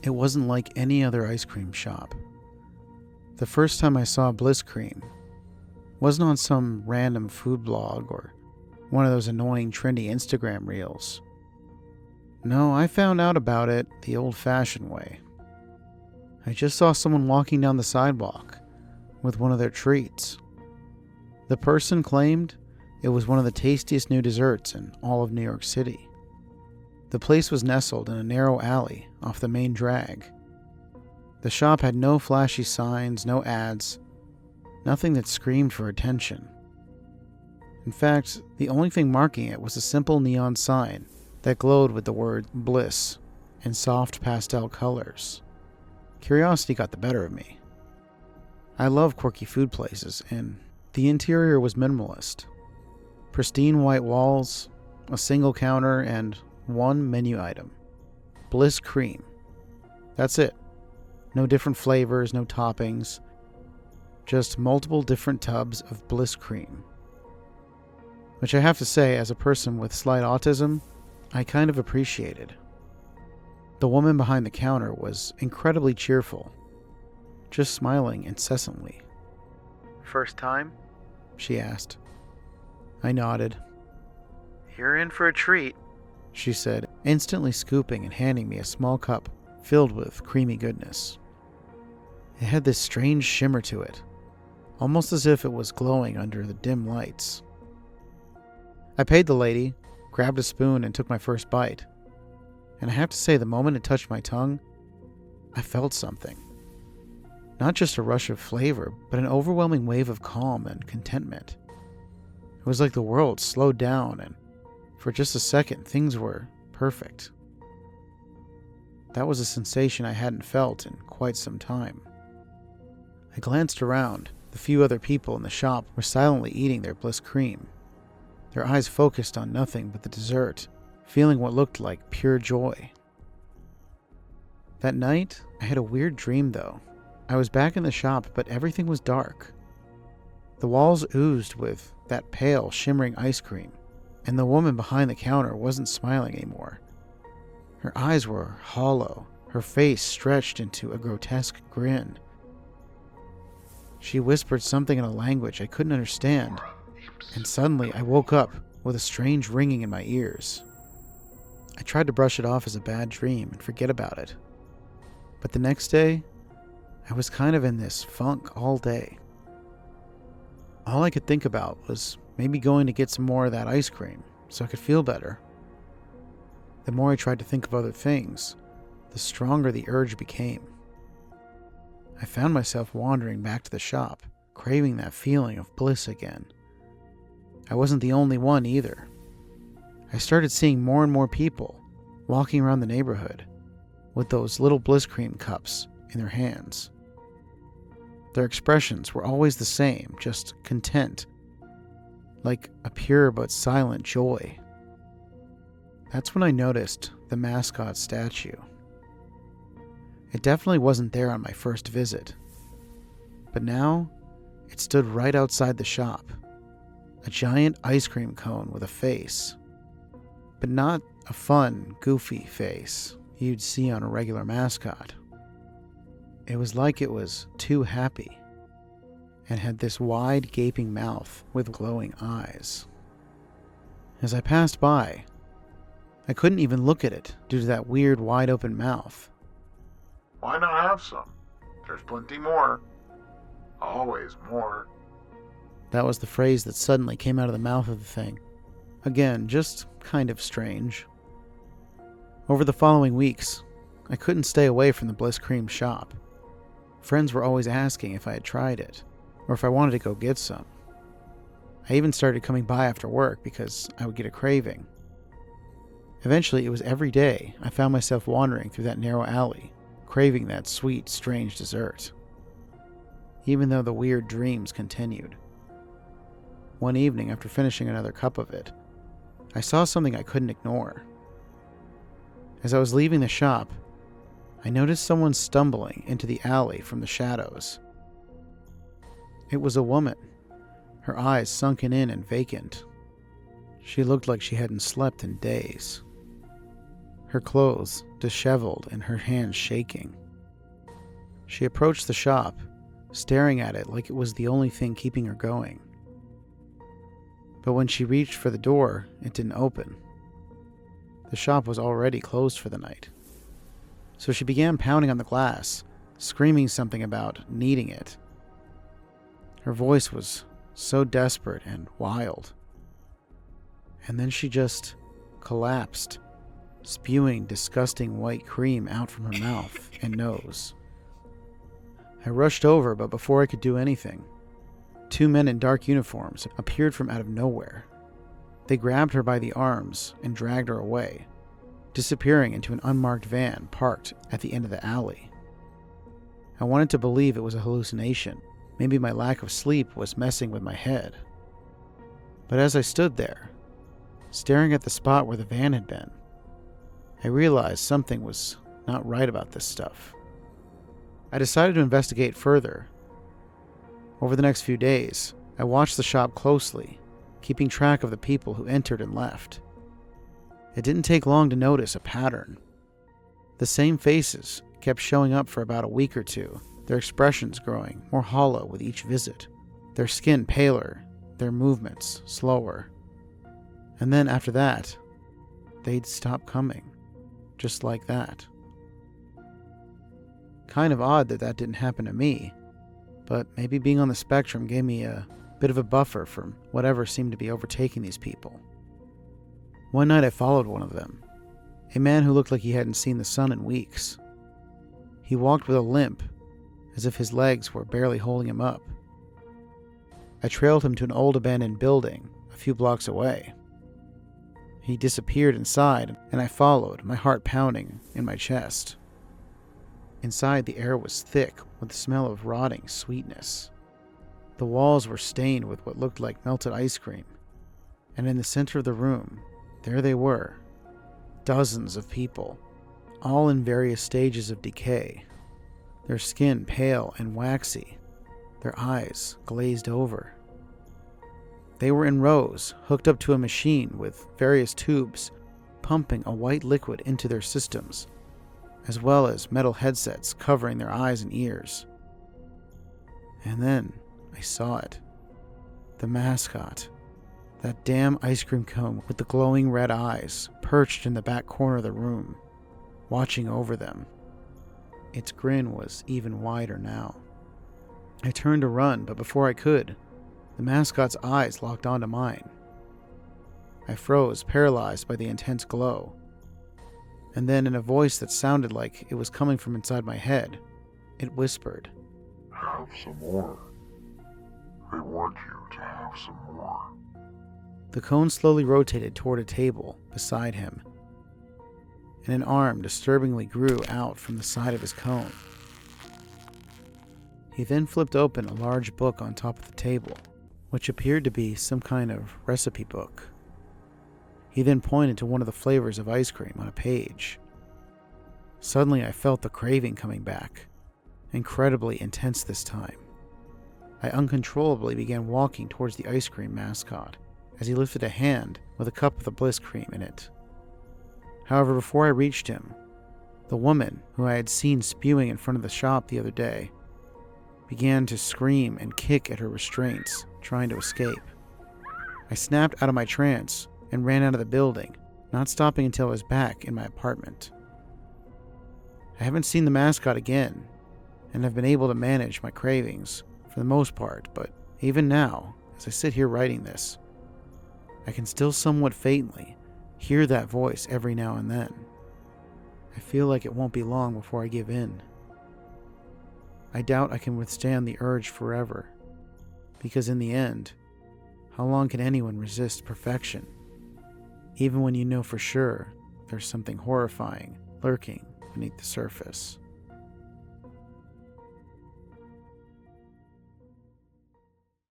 It wasn't like any other ice cream shop. The first time I saw Bliss Cream wasn't on some random food blog or one of those annoying trendy Instagram reels. No, I found out about it the old-fashioned way. I just saw someone walking down the sidewalk with one of their treats. The person claimed it was one of the tastiest new desserts in all of New York City. The place was nestled in a narrow alley off the main drag. The shop had no flashy signs, no ads, nothing that screamed for attention. In fact, the only thing marking it was a simple neon sign that glowed with the word Bliss in soft pastel colors. Curiosity got the better of me. I love quirky food places, and the interior was minimalist. Pristine white walls, a single counter, and one menu item. Bliss Cream. That's it. No different flavors, no toppings. Just multiple different tubs of Bliss Cream. Which I have to say, as a person with slight autism, I kind of appreciated. The woman behind the counter was incredibly cheerful, just smiling incessantly. "First time?" she asked. I nodded. "You're in for a treat," she said, instantly scooping and handing me a small cup filled with creamy goodness. It had this strange shimmer to it, almost as if it was glowing under the dim lights. I paid the lady, grabbed a spoon, and took my first bite. And I have to say, the moment it touched my tongue, I felt something. Not just a rush of flavor, but an overwhelming wave of calm and contentment. It was like the world slowed down, and for just a second, things were perfect. That was a sensation I hadn't felt in quite some time. I glanced around. The few other people in the shop were silently eating their Bliss Cream, their eyes focused on nothing but the dessert, feeling what looked like pure joy. That night, I had a weird dream, though. I was back in the shop, but everything was dark. The walls oozed with that pale, shimmering ice cream, and the woman behind the counter wasn't smiling anymore. Her eyes were hollow, her face stretched into a grotesque grin. She whispered something in a language I couldn't understand, and suddenly I woke up with a strange ringing in my ears. I tried to brush it off as a bad dream and forget about it. But the next day, I was kind of in this funk all day. All I could think about was maybe going to get some more of that ice cream so I could feel better. The more I tried to think of other things, the stronger the urge became. I found myself wandering back to the shop, craving that feeling of bliss again. I wasn't the only one either. I started seeing more and more people walking around the neighborhood with those little Bliss Cream cups in their hands. Their expressions were always the same, just content, like a pure but silent joy. That's when I noticed the mascot statue. It definitely wasn't there on my first visit, but now it stood right outside the shop, a giant ice cream cone with a face, but not a fun, goofy face you'd see on a regular mascot. It was like it was too happy and had this wide, gaping mouth with glowing eyes. As I passed by, I couldn't even look at it due to that weird, wide-open mouth. "Why not have some? There's plenty more. Always more." That was the phrase that suddenly came out of the mouth of the thing. Again, just kind of strange. Over the following weeks, I couldn't stay away from the Bliss Cream shop. Friends were always asking if I had tried it, or if I wanted to go get some. I even started coming by after work because I would get a craving. Eventually, it was every day I found myself wandering through that narrow alley, craving that sweet, strange dessert. Even though the weird dreams continued. One evening, after finishing another cup of it, I saw something I couldn't ignore. As I was leaving the shop, I noticed someone stumbling into the alley from the shadows. It was a woman, her eyes sunken in and vacant. She looked like she hadn't slept in days. her clothes disheveled and her hands shaking. She approached the shop, staring at it like it was the only thing keeping her going. But when she reached for the door, it didn't open. The shop was already closed for the night. So she began pounding on the glass, screaming something about needing it. Her voice was so desperate and wild. And then she just collapsed, spewing disgusting white cream out from her mouth and nose. I rushed over, but before I could do anything, 2 men in dark uniforms appeared from out of nowhere. They grabbed her by the arms and dragged her away, disappearing into an unmarked van parked at the end of the alley. I wanted to believe it was a hallucination. Maybe my lack of sleep was messing with my head. But as I stood there, staring at the spot where the van had been, I realized something was not right about this stuff. I decided to investigate further. Over the next few days, I watched the shop closely, keeping track of the people who entered and left. It didn't take long to notice a pattern. The same faces kept showing up for about a week or two, their expressions growing more hollow with each visit, their skin paler, their movements slower. And then after that, they'd stop coming, just like that. Kind of odd that didn't happen to me, but maybe being on the spectrum gave me a bit of a buffer from whatever seemed to be overtaking these people. One night I followed one of them, a man who looked like he hadn't seen the sun in weeks. He walked with a limp, as if his legs were barely holding him up. I trailed him to an old abandoned building a few blocks away. He disappeared inside, and I followed, my heart pounding in my chest. Inside, the air was thick with the smell of rotting sweetness. The walls were stained with what looked like melted ice cream, and in the center of the room, there they were, dozens of people, all in various stages of decay, their skin pale and waxy, their eyes glazed over. They were in rows, hooked up to a machine with various tubes, pumping a white liquid into their systems, as well as metal headsets covering their eyes and ears. And then I saw it. The mascot. That damn ice cream cone with the glowing red eyes, perched in the back corner of the room, watching over them. Its grin was even wider now. I turned to run, but before I could, the mascot's eyes locked onto mine. I froze, paralyzed by the intense glow. And then, in a voice that sounded like it was coming from inside my head, it whispered, "Have some more. They want you to have some more." The cone slowly rotated toward a table beside him, and an arm disturbingly grew out from the side of his cone. He then flipped open a large book on top of the table, which appeared to be some kind of recipe book. He then pointed to one of the flavors of ice cream on a page. Suddenly I felt the craving coming back, incredibly intense this time. I uncontrollably began walking towards the ice cream mascot as he lifted a hand with a cup of the Bliss Cream in it. However, before I reached him, the woman who I had seen spewing in front of the shop the other day began to scream and kick at her restraints, trying to escape. I snapped out of my trance and ran out of the building, not stopping until I was back in my apartment. I haven't seen the mascot again, and have been able to manage my cravings for the most part, but even now, as I sit here writing this, I can still somewhat faintly hear that voice every now and then. I feel like it won't be long before I give in. I doubt I can withstand the urge forever, because in the end, how long can anyone resist perfection, even when you know for sure there's something horrifying lurking beneath the surface?